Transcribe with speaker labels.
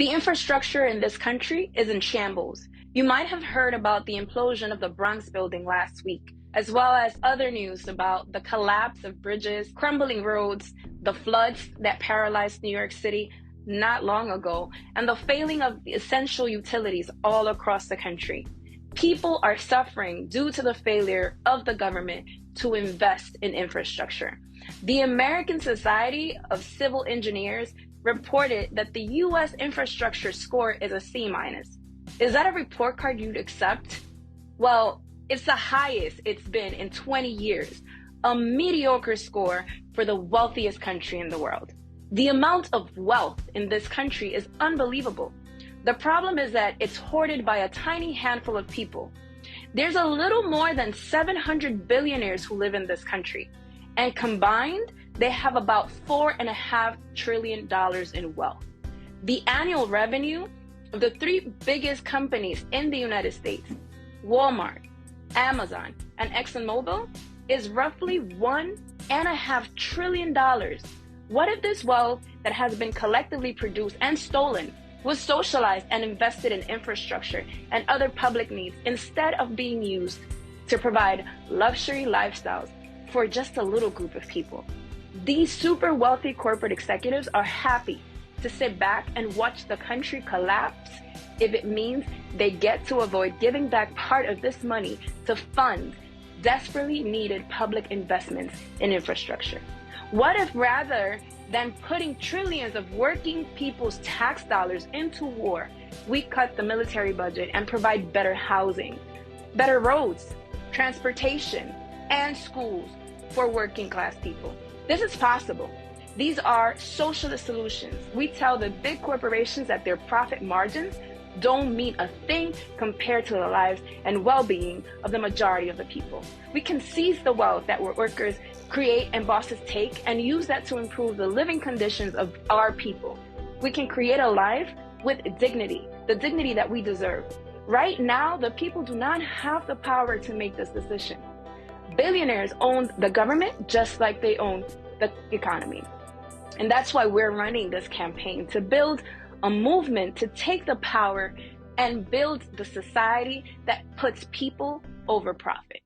Speaker 1: The infrastructure in this country is in shambles. You might have heard about the implosion of the Bronx building last week, as well as other news about the collapse of bridges, crumbling roads, the floods that paralyzed New York City not long ago, and the failing of essential utilities all across the country. People are suffering due to the failure of the government to invest in infrastructure. The American Society of Civil Engineers reported that the U.S. infrastructure score is a C-. Is that a report card you'd accept? Well, it's the highest it's been in 20 years, a mediocre score for the wealthiest country in the world. The amount of wealth in this country is unbelievable. The problem is that it's hoarded by a tiny handful of people. There's a little more than 700 billionaires who live in this country, and combined, they have about $4.5 trillion in wealth. The annual revenue of the three biggest companies in the United States, Walmart, Amazon, and ExxonMobil, is roughly $1.5 trillion. What if this wealth that has been collectively produced and stolen was socialized and invested in infrastructure and other public needs instead of being used to provide luxury lifestyles for just a little group of people? These super wealthy corporate executives are happy to sit back and watch the country collapse if it means they get to avoid giving back part of this money to fund desperately needed public investments in infrastructure. What if rather than putting trillions of working people's tax dollars into war, we cut the military budget and provide better housing, better roads, transportation, and schools for working class people? This is possible. These are socialist solutions. We tell the big corporations that their profit margins don't mean a thing compared to the lives and well-being of the majority of the people. We can seize the wealth that workers create and bosses take and use that to improve the living conditions of our people. We can create a life with dignity, the dignity that we deserve. Right now, the people do not have the power to make this decision. Billionaires own the government just like they own the economy. And that's why we're running this campaign, to build a movement to take the power and build the society that puts people over profit.